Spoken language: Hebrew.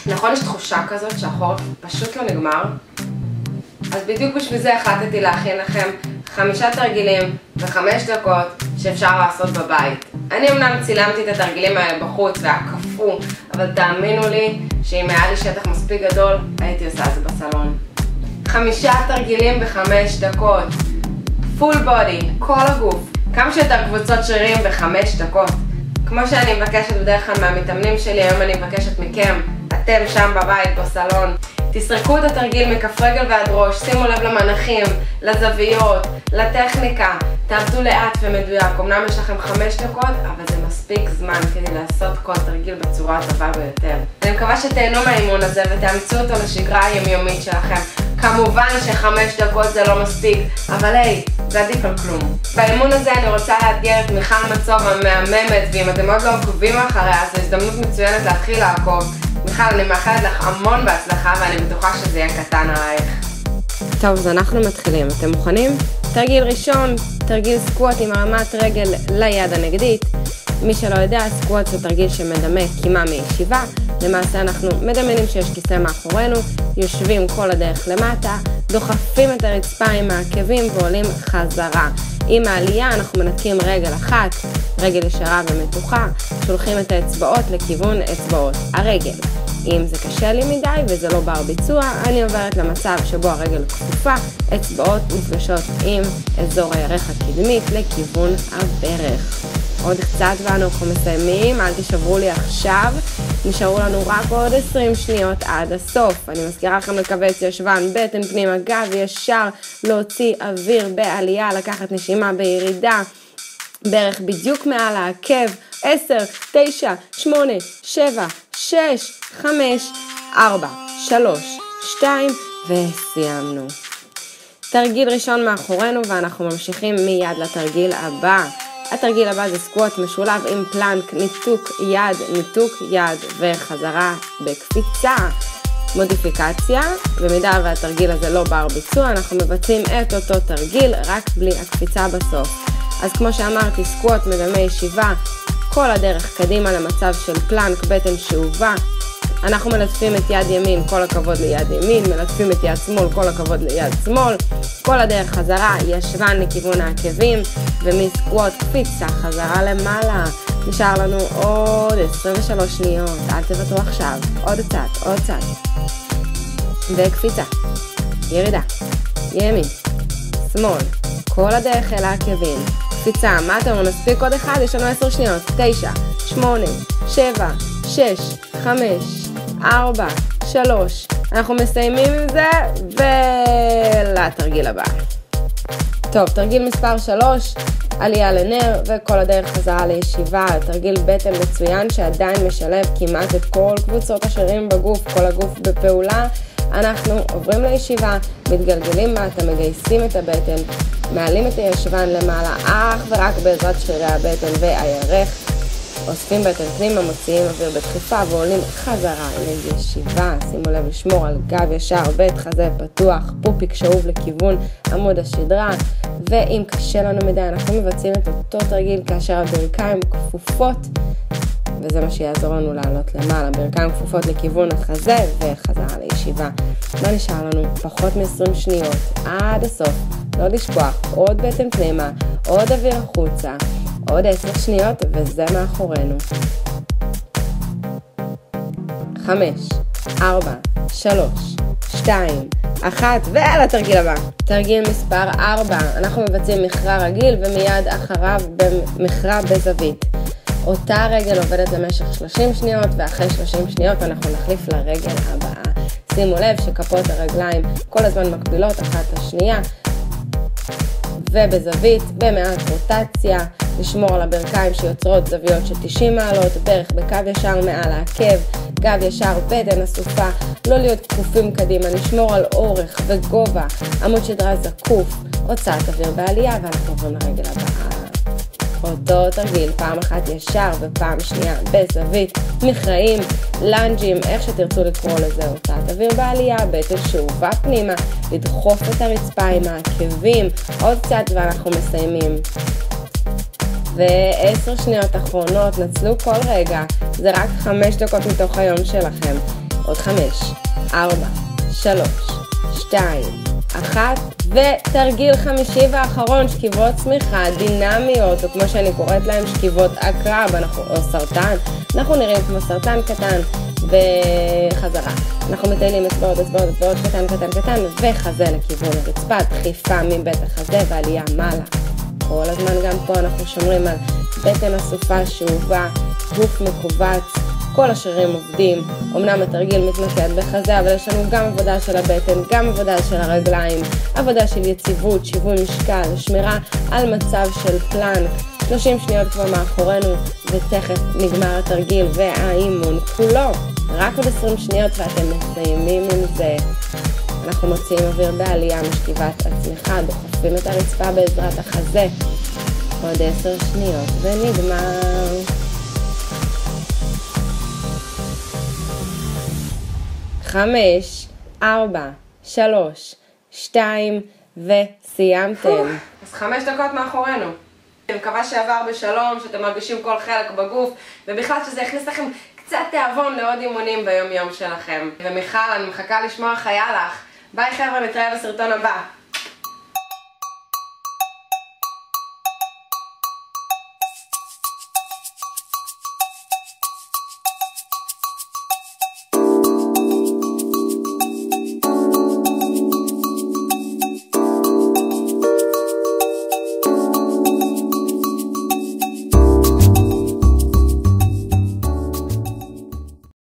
נכון, יש תחושה כזאת שהחורף פשוט לא נגמר? אז בדיוק בשביל זה החלטתי להכין לכם 5 תרגילים ו5 דקות שאפשר לעשות בבית. אני אמנם צילמתי את התרגילים האלה בחוץ והקפוא, אבל תאמינו לי שאם היה לי שטח מספיק גדול, הייתי עושה את זה בסלון. 5 תרגילים ב5 דקות. פול בודי, כל הגוף. כמה שיותר קבוצות שרירים ב5 דקות. כמו שאני מבקשת בדרך כלל מהמתאמנים שלי, היום אני מבקשת מכם, אתם שם בבית, בסלון. תסרקו את התרגיל מכף רגל ועד ראש, שימו לב למנחים, לזוויות, לטכניקה, תעבדו לאט ומדויק. אמנם יש לכם 5 דקות, אבל זה מספיק זמן כדי לעשות כל תרגיל בצורה הטובה ביותר. אני מקווה שתהנו מהאימון הזה ותאמצו אותו לשגרה היומיומית שלכם. כמובן ש5 דקות זה לא מספיק, אבל היי, זה עדיף על כלום. באימון הזה אני רוצה לאתגר את מיכל מצוב המהממת, ואם אתם עוד לא עוקבים אחריה, זו הזדמנות מצוינת להתחיל לעקוב. מיכל, אני מאחלת לך המון בהצלחה, ואני בטוחה שזה יהיה קטן עלייך. טוב, אז אנחנו מתחילים. אתם מוכנים? תרגיל ראשון, תרגיל סקווט עם הרמת רגל ליד הנגדית. מי שלא יודע, סקווט זה תרגיל שמדמה קימה מישיבה. למעשה אנחנו מדמיינים שיש כיסא מאחורינו, יושבים כל הדרך למטה, דוחפים את הרצפה עם העקבים ועולים חזרה. עם העלייה אנחנו מנתקים רגל אחת, רגל ישרה ומתוחה, שולחים את האצבעות לכיוון אצבעות הרגל. אם זה קשה לי מדי וזה לא בר ביצוע, אני עוברת למצב שבו הרגל כפופה, אצבעות נפגשות עם אזור הירך הקדמית לכיוון הברך. עוד קצת ואנחנו מסיימים, אל תשברו לי עכשיו, נשארו לנו רק עוד 20 שניות עד הסוף. אני מזכירה לכם לכווץ ישבן, בטן פנימה, גב ישר, להוציא אוויר בעלייה, לקחת נשימה בירידה, ברך בדיוק מעל העקב, 10, 9, 8, 7, 6, 5, 4, 3, 2 וסיימנו. תרגיל ראשון מאחורינו ואנחנו ממשיכים מיד לתרגיל הבא. התרגיל הבא זה סקווט משולב עם פלנק, ניתוק יד וחזרה בקפיצה. מודיפיקציה, במידה והתרגיל הזה לא בר ביצוע, אנחנו מבצעים את אותו תרגיל רק בלי הקפיצה בסוף. אז כמו שאמרתי, סקווט מדמה ישיבה, כל הדרך קדימה למצב של פלנק, בטן שאובה. אנחנו מלטפים את יד ימין, כל הכבוד ליד ימין, מלטפים את יד שמאל, כל הכבוד ליד שמאל. כל הדרך חזרה, ישבן לכיוון העקבים, ומסקווט קפיצה חזרה למעלה. נשאר לנו עוד 23 שניות, אל תוותרו עכשיו. עוד קצת. וקפיצה. ירידה. ימין. שמאל. כל הדרך אל העקבים. קפיצה, מה אתם נספיק עוד אחד? יש לנו 10 שניות. 9, 8, 7, 6, 5, 4, 3. אנחנו מסיימים עם זה ולתרגיל הבא. טוב, תרגיל מספר 3, עלייה לנר וכל הדרך חזרה לישיבה. תרגיל בטן מצוין שעדיין משלב כמעט את כל קבוצות השרירים בגוף, כל הגוף בפעולה. אנחנו עוברים לישיבה, מתגלגלים מטה, מגייסים את הבטן, מעלים את הישבן למעלה, אך ורק בעזרת שרירי הבטן והירך. אוספים בטן פנימה, מוציאים אוויר בדחיפה ועולים חזרה לישיבה. שימו לב לשמור על גב ישר, בית חזה פתוח, פופיק שאוב לכיוון עמוד השדרה. ואם קשה לנו מדי, אנחנו מבצעים את אותו תרגיל כאשר הברכיים כפופות, וזה מה שיעזור לנו לעלות למעלה. ברכיים כפופות לכיוון החזה וחזרה לישיבה. מה נשאר לנו? פחות מ-20 שניות עד הסוף. לא לשכוח, עוד בטן פנימה, עוד אוויר החוצה. עוד 10 שניות וזה מאחורינו. 5, 4, 3, 2, 1 ולתרגיל הבא. תרגיל מספר 4. אנחנו מבצעים מכרע רגיל ומיד אחריו במכרע בזווית. אותה רגל עובדת למשך 30 שניות ואחרי 30 שניות אנחנו נחליף לרגל הבאה. שימו לב שכפות הרגליים כל הזמן מקבילות אחת לשנייה. ובזווית, במעט רוטציה, לשמור על הברכיים שיוצרות זוויות של 90 מעלות, ברך בקו ישר מעל העקב, גב ישר, בטן אסופה, לא להיות כפופים קדימה, לשמור על אורך וגובה, עמוד שדרה זקוף, הוצאת אוויר בעלייה ואנחנו עוברים לרגל הבאה. אותו תרגיל, פעם אחת ישר ופעם שנייה בזווית, מכרעים, לנג'ים, איך שתרצו לקרוא לזה, הוצאת אוויר בעלייה, בטן שאובה פנימה, לדחוף את הרצפה עם העקבים, עוד קצת ואנחנו מסיימים. ו10 שניות אחרונות, נצלו כל רגע, זה רק 5 דקות מתוך היום שלכם. עוד 5, 4, 3, 2, 1, ותרגיל חמישי ואחרון, שכיבות צמיחה דינמיות, או כמו שאני קוראת להם, שכיבות עקרב, או סרטן. אנחנו נראים כמו סרטן קטן, וחזרה. אנחנו מטיילים אצבעות, קטן, וחזה לכיוון הרצפה, דחיפה מבית החזה ועלייה מעלה. כל הזמן גם פה אנחנו שומרים על בטן אסופה שאובה, גוף מקובץ, כל השרירים עובדים. אמנם התרגיל מתמקד בחזה, אבל יש לנו גם עבודה של הבטן, גם עבודה של הרגליים, עבודה של יציבות, שיווי משקל, שמירה על מצב של פלנק. 30 שניות כבר מאחורינו, ותכף נגמר התרגיל והאימון כולו. רק עוד 20 שניות ואתם מסיימים עם זה. אנחנו מוציאים אוויר בעלייה משכיבת הצמיחה, דוחפים את הרצפה בעזרת החזה. עוד 10 שניות ונגמר. חמש, 4, 3, 2 וסיימתם. אז 5 דקות מאחורינו. אני מקווה שעבר בשלום, שאתם מרגישים כל חלק בגוף, ובכלל שזה יכניס לכם קצת תיאבון לעוד אימונים ביום יום שלכם. ומיכל, אני מחכה לשמוע חיה לך. ביי חבר'ה, נתראה בסרטון הבא.